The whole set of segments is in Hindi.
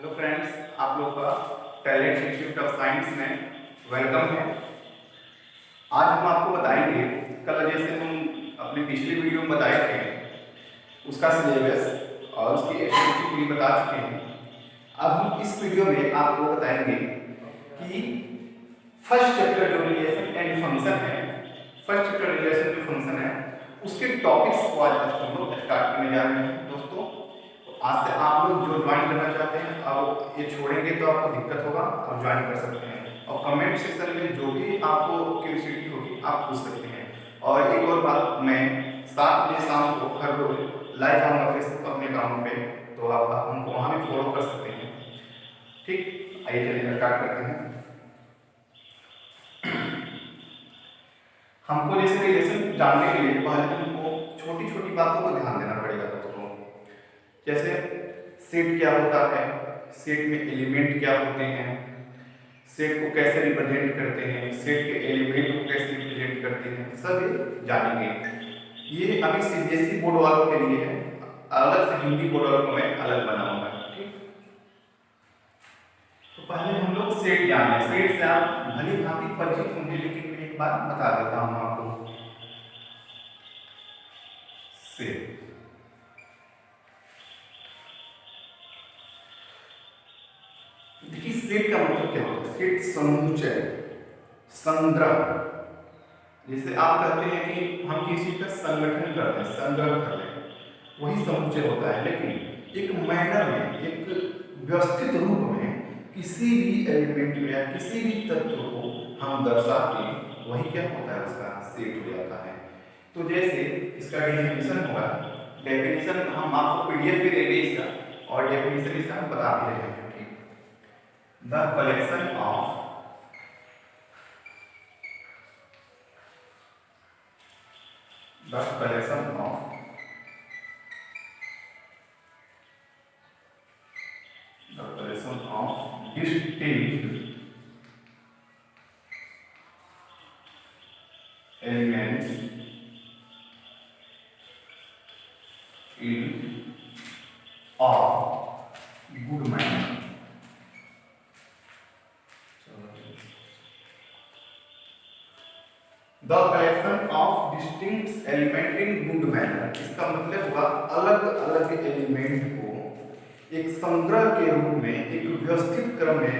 हेलो फ्रेंड्स, आप लोग का टैलेंट इंस्टीट्यूट ऑफ साइंस में वेलकम है। आज हम आपको बताएंगे, कल जैसे हम अपने पिछले वीडियो में बताए थे उसका सिलेबस और उसकी एक्टिविटी पूरी बता चुके हैं। अब हम इस वीडियो में आपको बताएंगे कि फर्स्ट चैप्टर जो रिलेशन एंड फंक्शन है, फर्स्ट चैप्टर रिलेशन जो फंक्शन है उसके टॉपिक्स को आज हम लोग स्टार्ट करने जा रहे हैं। दोस्तों, आज से आप लोग जो ज्वाइन करना चाहते हैं, अब ये छोड़ेंगे तो आपको दिक्कत होगा, आप ज्वाइन कर सकते हैं और कमेंट सेक्शन में जो भी आपको क्यूरियोसिटी होगी आप पूछ सकते हैं। और एक और बात, मैं 7 बजे शाम को हर रोज लाइव आऊँगा फेसबुक अपने अकाउंट पे, तो आप हमको वहाँ भी फॉलो कर सकते हैं। ठीक, आइए चलिए स्टार्ट करते हैं। हमको जैसे रिलेशन जानने के लिए पहले हमको छोटी छोटी बातों को ध्यान देना पड़ेगा दोस्तों। जैसे सेट क्या होता है, सेट में एलिमेंट क्या होते हैं, सेट को कैसे रिप्रेजेंट करते हैं, सेट के एलिमेंट को कैसे रिप्रेजेंट करते हैं, सब जानेंगे। ये अभी सीबीएसई बोर्ड वालों के लिए है, अलग से हिंदी बोर्ड वालों को मैं अलग बनाऊंगा। ठीक, तो पहले हम लोग सेट जाने, सेट से आप भली भांति परिचित होंगे, लेकिन मैं एक बात बता देता हूँ आपको। सेट देखिए, सेट का मतलब क्या होता है? सेट समुच्चय, संग्रह। जैसे आप कहते हैं कि हम किसी का संगठन करते हैं, संग्रह कर रहे हैं, वही समुच्चय होता है। लेकिन एक मैनर में, एक व्यवस्थित रूप में किसी भी एलिमेंट या किसी भी तत्व को हम दर्शाते हैं, वही क्या होता है? उसका सेट हो जाता है। तो जैसे इसका डेफिनेशन होगा, डेफिनेशन हम आपको पीडीएफ भी देंगे इसका, और डेफिनेशन इसका हम बता भी रहे हैं। The collection of distinct elements in a good manner. The collection of distinct element in good manner, इसका मतलब हुआ अलग अलग एलिमेंट को एक संग्रह के रूप में, एक व्यवस्थित क्रम में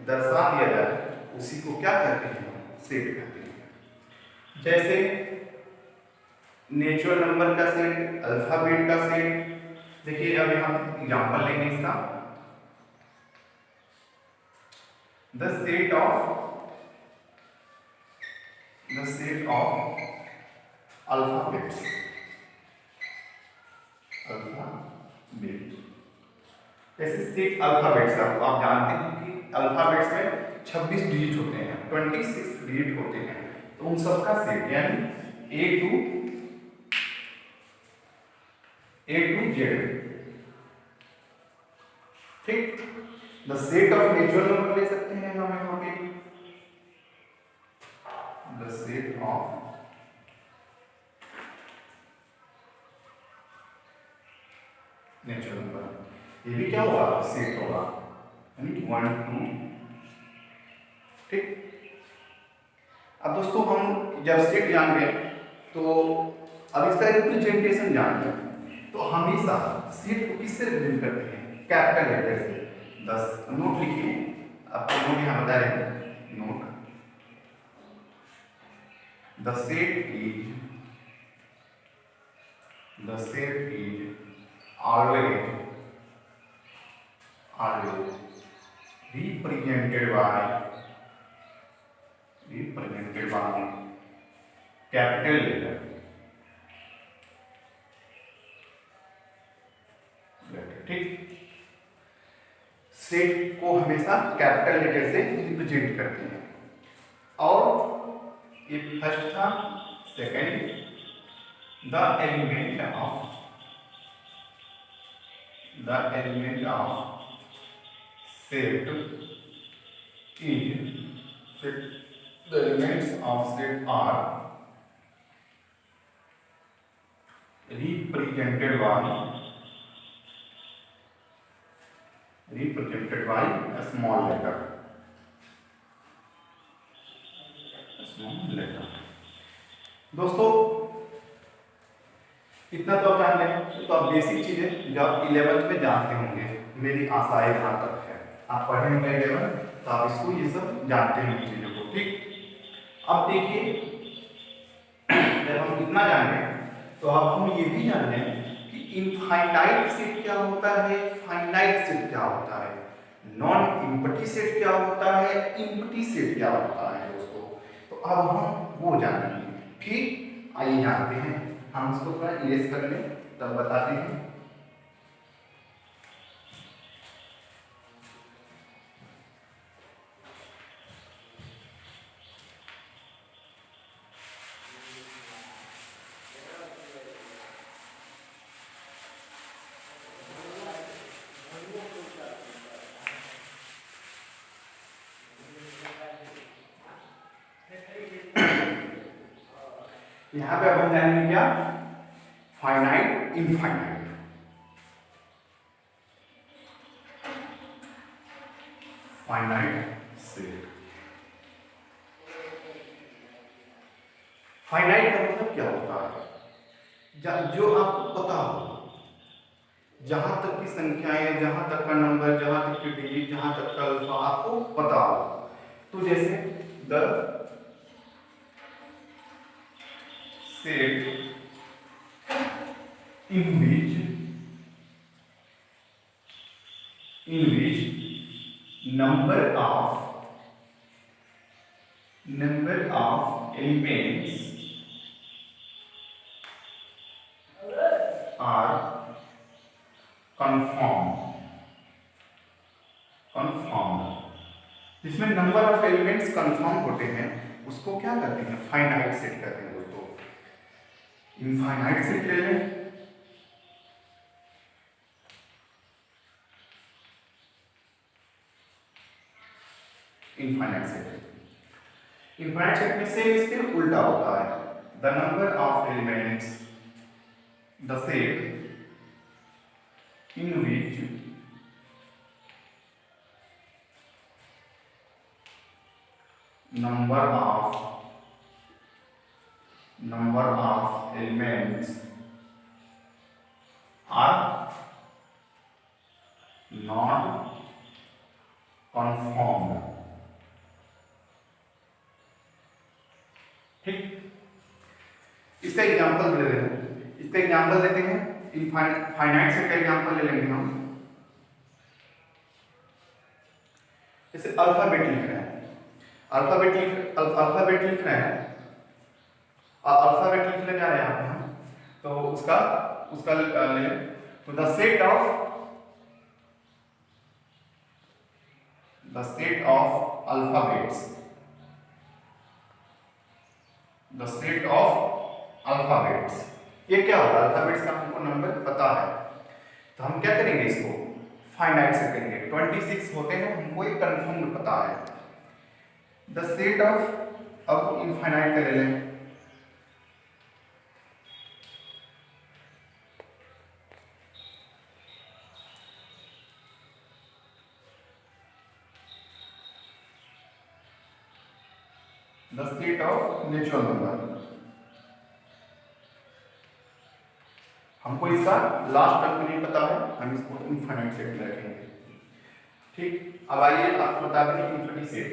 दर्शा दिया जाए, उसी को क्या कहते हैं? सेट कहते हैं। जैसे नेचुरल नंबर का सेट, अल्फाबेट का सेट। देखिए, अब हम एग्जांपल लेंगे इसका। द सेट ऑफ अल्फाबेट्स, जैसे सेट अल्फाबेट्स, आप जानते हैं कि अल्फाबेट्स में 26 डिजिट होते हैं, 26 डिजिट होते हैं, तो उन सबका सेट, यानी ए टू जेड। ठीक, the set of natural number ले सकते हैं हम यहाँ पे, the set of natural number, ये भी क्या होगा? सेट होगा, यानी 1 2। ठीक, अब दोस्तों हम जब सेट जान गए तो अब इसका रिप्रेजेंटेशन जान गए, तो हमेशा सेट को किससे रिप्रेजेंट करते हैं? कैपिटल लेटर से। 10 नोट लिखिए, आपको नोट यहाँ बता रहे हैं। Note, the set is always represented by capital letter। ठीक, सेट को हमेशा कैपिटल लेटर से रिप्रेजेंट करते हैं। और ये फर्स्ट था। Second, the element of set the elements of set are represented by represented by a small letter. दोस्तों इतना तो आप जान लें, तो आप बेसिक चीजें जो आप 11th में जानते होंगे, मेरी आशा है यहाँ तक है। आप पढ़े होंगे 11 तो आप इसको ये सब जानते हैं चीजों को। ठीक, अब देखिए जब हम इतना जाने तो अब हम ये भी जान लें कि इनफाइनाइट सेट क्या होता है, फाइनाइट सेट क्या होता है, नॉन एम्प्टी सेट क्या होता है, एम्प्टी सेट क्या होता है दोस्तों। तो अब हम वो जानेंगे। ठीक, आइए जानते हैं। हम इसको थोड़ा इरेज कर लें तब बताते हैं। यहां पे हम जानेंगे क्या, finite infinite. Finite set, finite का मतलब क्या होता है, जो आपको पता हो, जहां तक की संख्याएं, जहां तक का नंबर, जहां तक की डिजिट, जहां तक का अल्फा आपको पता हो। तो जैसे the set in which number of elements are conformed, जिसमें नंबर ऑफ एलिमेंट्स कंफर्म होते हैं उसको क्या कहते हैं, फाइनाइट सेट कहते हैं दोस्तों। इनफाइनाइट सेट ले लें, इनफाइनाइट सेट, इनफाइनाइट सेट में से इसके उल्टा होता है, the number of elements, the set in which number of elements are not conformed। ठीक, इसका एग्जांपल दे रहे हैं, इसका एग्जांपल देते हैं। फाइनाइट सेट का एग्जांपल ले लेंगे हम। जैसे अल्फाबेट लिख रहे हैं, अल्फाबेट लिख रहे हैं, अल्फाबेट लिखने जा रहे हैं हम, तो उसका ले, तो द सेट ऑफ अल्फाबेट्स, ये क्या होगा, अल्फाबेट्स का हमको नंबर पता है, तो हम क्या करेंगे, इसको फाइनाइट से करेंगे। 26 होते हैं, हमको ये कंफर्म पता है। द सेट ऑफ, अब इनफाइनाइट का ले लें, the set of natural number, हमको इसका लास्ट टर्म नहीं पता है, हम इसको इनफाइनाइट सेट में रखेंगे। ठीक, अब आइए आपको बता दें इनफिनिटी सेट।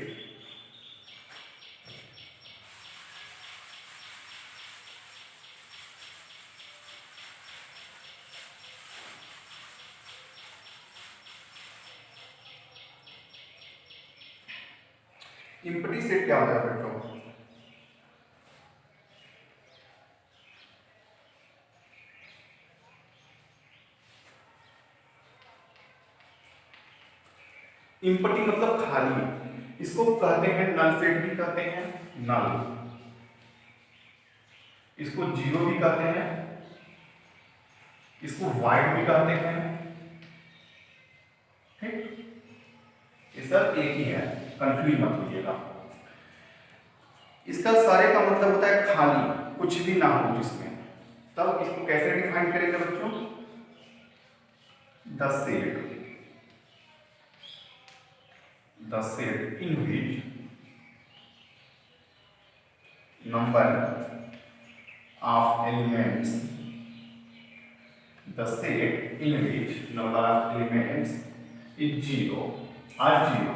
इम्पटी सेट क्या होता है बच्चों, इम्पटी मतलब खाली, इसको कहते हैं नल सेट भी कहते हैं, नल, इसको जीरो भी कहते हैं, इसको वाइड भी कहते हैं। ठीक, ये सब एक ही है, कंफ्यूज मत होइएगा। इसका सारे का मतलब होता है खाली, कुछ भी ना हो जिसमें। तब इसको कैसे डिफाइन करेंगे बच्चों, the set the set in which number of elements the set in which number of elements is zero are zero।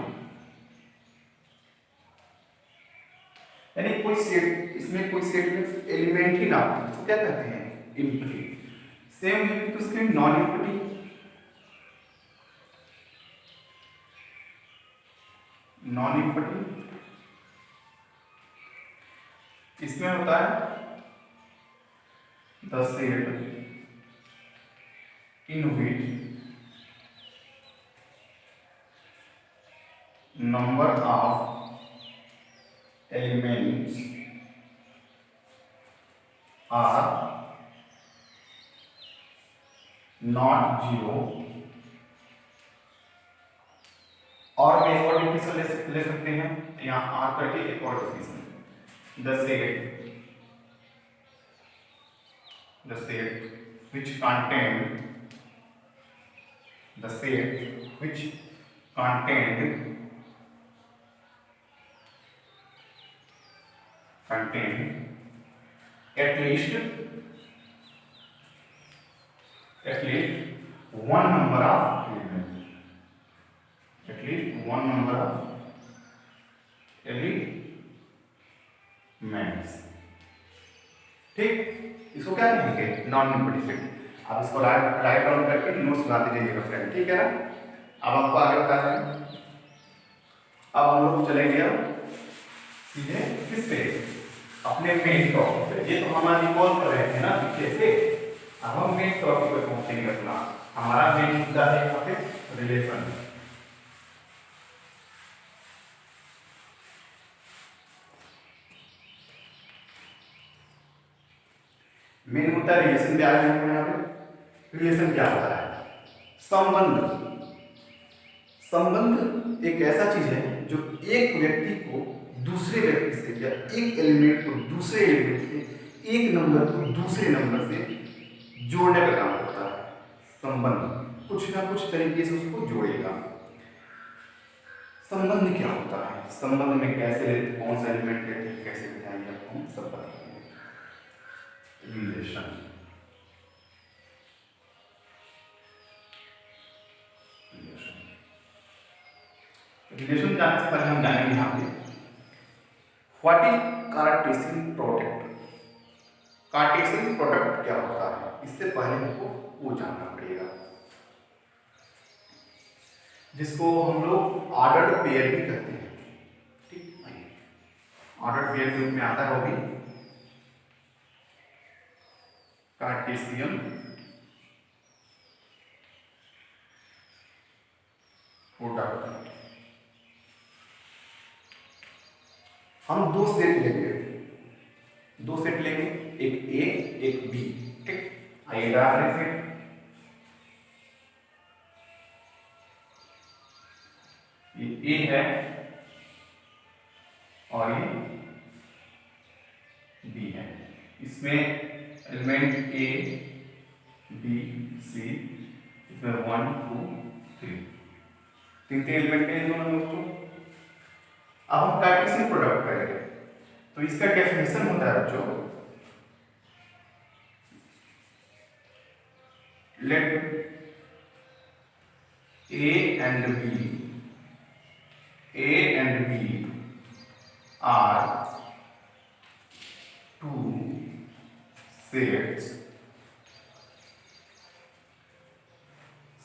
यानी कोई सेट, इसमें कोई सेट में एलिमेंट ही ना हो तो क्या कहते हैं, एम्प्टी। सेम विल टू उसके नॉन एम्प्टी, नॉन एम्प्टी इसमें होता है the set in which number of elements are not zero, और एक और डिफिनेशन ले सकते हैं यहाँ आर करके एक और definition, the set which contain the set which contain at least one number of elements, at least one number of elements। ठीक, इसको क्या लिखेंगे, नॉन एम्प्टी सेट। आप इसको राइट डाउन करके नोट्स बनाते जाइएगा फ्रेंड, ठीक है ना। अब आपको आगे बता रहे हैं, अब हम लोग चलेंगे सीधे किस पे, अपने मेन टॉपिक पे। ये तो हमारी कॉल कर रहे थे ना पीछे से, अब हम मेन टॉपिक पे पहुंचेंगे। अपना हमारा मेन मुद्दा है यहाँ पे रिलेशन। मेन मुद्दा रिलेशन पे आ गए हैं यहाँ पे। रिलेशन क्या होता है, संबंध। संबंध एक ऐसा चीज है जो एक व्यक्ति को दूसरे व्यक्ति से, या एक एलिमेंट को दूसरे एलिमेंट से, एक नंबर को दूसरे नंबर से जोड़ने का काम करता है। संबंध कुछ ना कुछ तरीके से उसको जोड़ेगा। संबंध क्या होता है, संबंध में कैसे, कौन सा एलिमेंट लेते हैं, कैसे बिठाएंगे, आपको सब बताएंगे। रिलेशन, रिलेशन जानने से पहले हम जानेंगे यहाँ पे what is Cartesian product. Cartesian product क्या होता है, इससे पहले हमको वो जानना पड़ेगा, जिसको हम लोग ऑर्डर्ड पेयर भी कहते हैं। ठीक, ऑर्डर्ड पेयर के रूप में आता है वो भी कार्टेशियन प्रोडक्ट। हम दो सेट लेंगे, एक ए एक बी। ठीक, आइए ग्राफ लिखें। ये ए है और ये बी है। इसमें एलिमेंट ए बी सी, इसमें 1 2 3 तीन एलिमेंट हैं दोनों में। अब हम कार्टेशियन प्रोडक्ट करेंगे तो इसका डेफिनेशन होता है बच्चों, let A and B are two sets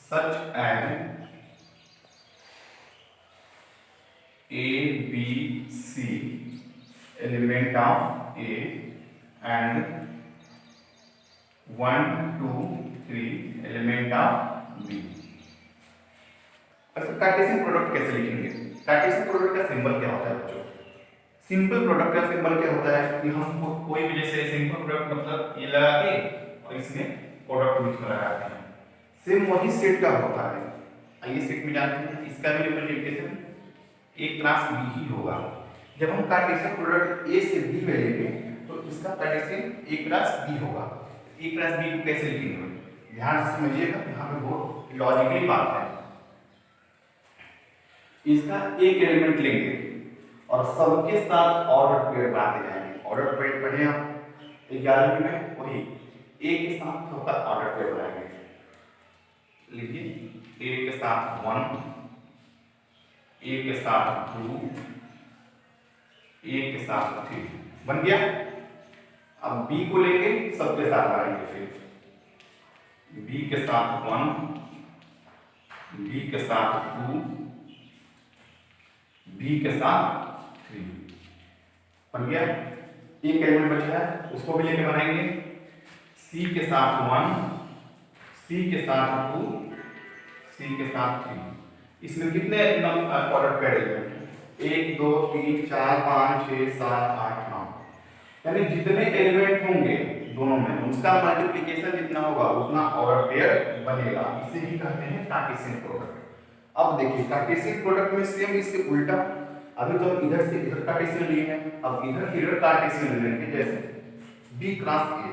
such as A, B, C element of A and 1 2 3 element of B। अच्छा, कार्टेशियन प्रोडक्ट कैसे लिखेंगे? कार्टेशियन प्रोडक्ट का सिंबल क्या होता है बच्चों? सिंपल प्रोडक्ट का सिंबल क्या होता है कि हम कोई भी जैसे सिंपल प्रोडक्ट मतलब ये लगा के और इसमें प्रोडक्ट बीच में लगाते हैं, सेम वही सेट का होता है। आइए सेट में जानते हैं, इसका भी रिप्रेजेंटेशन एक क्लास बी ही होगा। जब हम कार्टेशियन प्रोडक्ट ए से बी में लेंगे तो इसका कार्टेशियन ए क्लास बी होगा। ए क्लास बी को कैसे लिखेंगे, ध्यान से समझिएगा, यहाँ पे बहुत लॉजिकली बात है। इसका एक एलिमेंट लेंगे और सबके साथ ऑर्डर पेयर बनाते जाएंगे। ऑर्डर पेयर पढ़े आप 11वीं में, वही ए के साथ सबका ऑर्डर पेयर बनाएंगे। लिखिए ए के साथ 1, ए के साथ 2, ए के साथ 3 बन गया। अब बी को लेके सबके साथ बनाएंगे, फिर बी के साथ 1, बी के साथ 2, बी के साथ 3 बन गया। एक एलिमेंट बचा है, उसको भी लेके बनाएंगे। सी के साथ 1, सी के साथ 2, सी के साथ 3। इसमें कितने ऑर्डर पेयर एलिमेंट? 1 2 3 4 5 6 7 8 9, यानी जितने एलिमेंट होंगे दोनों में उसका मल्टीप्लिकेशन जितना होगा उतना ऑर्डर पेयर बनेगा। इसे ही कहते हैं कार्टेशियन प्रोडक्ट। अब देखिए कार्टेशियन प्रोडक्ट में सेम इसके उल्टा, अभी तो हम इधर से इधर कार्टेशियन लिए हैं, अब इधर कार्टेशियन लेंगे। जैसे B cross A,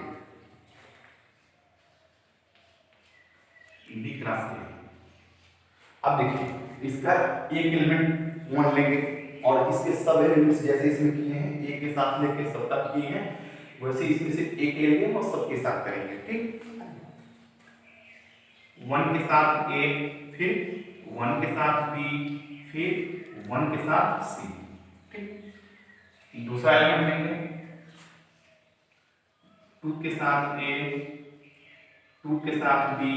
B cross A. अब देखिए इसका एक एलिमेंट 1 लेंगे और इसके सब एलिमेंट्स जैसे इसमें किए हैं, एक के साथ लेके सबका किए हैं, वैसे इसमें से एक लेंगे और सबके साथ करेंगे। ठीक, 1 के साथ ए, फिर 1 के साथ बी, फिर 1 के साथ सी। ठीक, दूसरा एलिमेंट लेंगे 2 के साथ ए, 2 के साथ बी,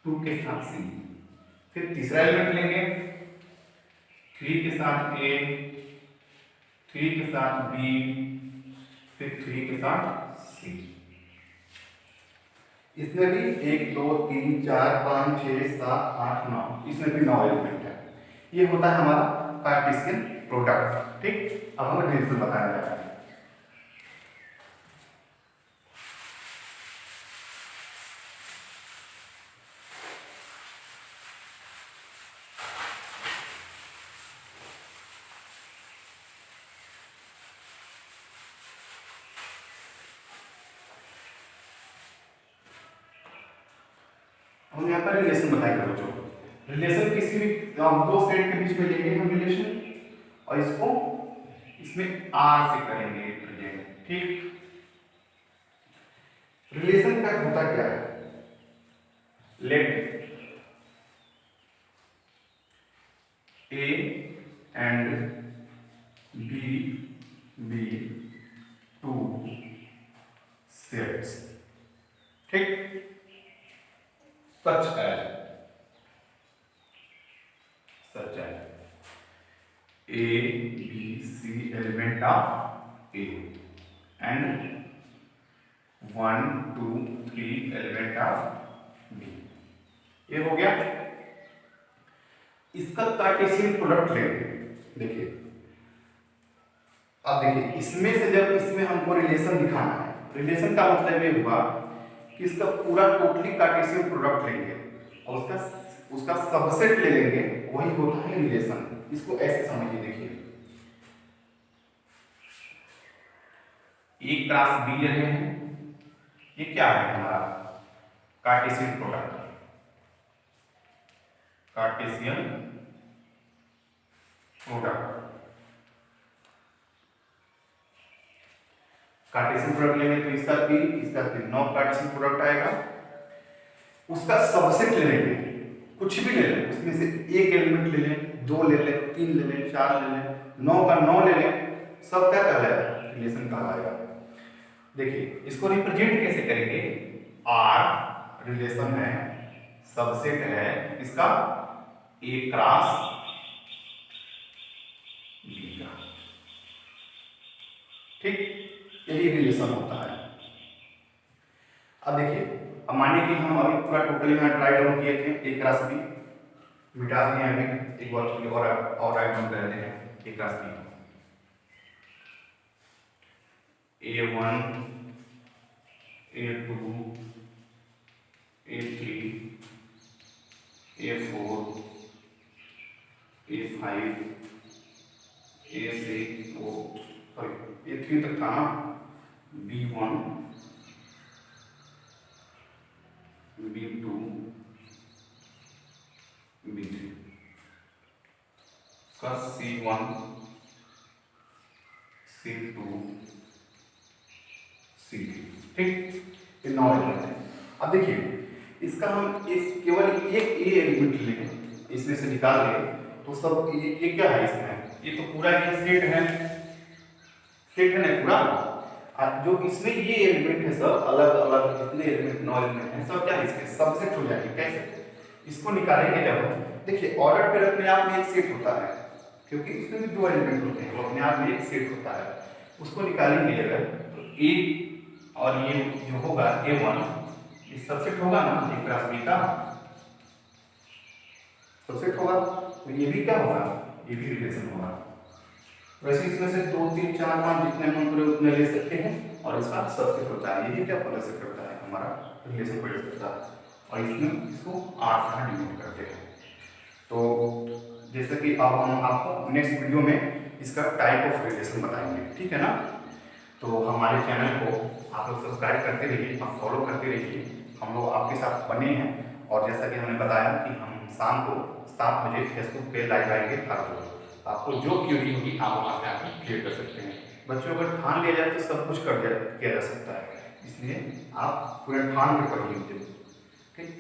2 के साथ सी। फिर तीसरा एलिमेंट लेंगे 3 के साथ ए, 3 के साथ बी, फिर 3 के साथ सी। इसमें भी 1 2 3 4 5 6 7 8 9, इसमें भी 9 एलिमेंट है। ये होता है हमारा कार्टेशियन प्रोडक्ट। ठीक, अब हमें रिलेशन बताया जा रहा है। हम यहाँ पर रिलेशन बताएंगे बच्चों। रिलेशन किसी भी दो सेट के बीच में लेंगे हम रिलेशन, और इसको इसमें आर से करेंगे रिप्रेजेंट। ठीक, रिलेशन का होता क्या है? Let A and B be two sets. ठीक, such as A, B, C element of A and 1 2 3 element of B। ये हो गया। इसका कार्टेशियन प्रोडक्ट लेंगे। देखिए अब देखिए इसमें से जब इसमें हमको रिलेशन दिखाना है, रिलेशन का मतलब ये हुआ कि इसका पूरा टोटली कार्टेशियन प्रोडक्ट लेंगे और उसका सबसेट ले लेंगे, वही होता है रिलेशन। इसको ऐसे समझिए, देखिए ए क्रॉस बी ले रहे हैं, ये क्या है हमारा Cartesian product. Cartesian product, Cartesian product लेंगे तो इसका भी 9 कार्टेशियन प्रोडक्ट आएगा। उसका सबसेट ले लेंगे, कुछ भी ले लें, उसमें से एक एलिमेंट ले लें, 2 ले लें, 3 ले लें, 4 ले लें, 9 का 9 ले लें, सब क्या कहलाएगा? रिलेशन कहलाएगा। देखिए इसको रिप्रेजेंट कैसे करेंगे? आर रिलेशन है, सबसेट है इसका ए क्रॉस बी का। ठीक, यही रिलेशन होता है। अब देखिए, अब मानिए कि हम अभी पूरा टोटल यहाँ ट्राई डाउन किए थे, ए क्रॉस बी मिटा दिए हैं, अभी एक बार और राइट डाउन कर देते हैं ए cross B. A1 A2 A3 A4 A5 A6 A3 तक था, B1 B2 B3। का C1 C2 C3, ठीक, ये 9 एलिमेंट है। अब देखिए इसका हम इस केवल एक ए एलिमेंट लें, इसमें से निकाल लें तो सब ये क्या है इसमें, ये तो पूरा ये सेट है ना पूरा। जो इसमें ये एलिमेंट है सब अलग अलग जितने एलिमेंट 9 एलिमेंट हैं सब क्या है इसके सबसेट हो जाएंगे। कैसे इसको निकालेंगे जब, देखिए ऑर्डर पे अपने आप में एक सेट होता है क्योंकि इसमें भी 2 एलिमेंट होते हैं, वो अपने आप में एक सेट होता है। उसको निकालेंगे अगर तो ए और ये जो होगा A1 ये सबसेट होगा ना, A क्रॉस B का सबसेट होगा, तो ये भी क्या होगा, ये भी रिलेशन होगा। वैसे इसमें से 2 3 4 5 जितने मन करे उतने ले सकते हैं और इसका सबसेट होता है, यही क्या प्रोड्यूस करता है हमारा रिलेशन प्रोड्यूस करता है। और इसमें इसको 8 से डिनोट करते हैं। तो जैसे कि अब हम आपको नेक्स्ट वीडियो में इसका टाइप ऑफ रिलेशन बताएंगे, ठीक है ना। तो हमारे चैनल को आप लोग सब्सक्राइब करते रहिए और फॉलो करते रहिए, हम लोग आपके साथ बने हैं। और जैसा कि हमने बताया कि हम शाम को 7 बजे फेसबुक पे लाइव आएंगे हर रोज, आपको जो क्यूरी होगी आप वहाँ पे आकर क्लियर कर सकते हैं। बच्चों अगर ठान लिया जाए तो सब कुछ किया जा सकता है, इसलिए आप पूरे ठान के पढ़िए, ठीक।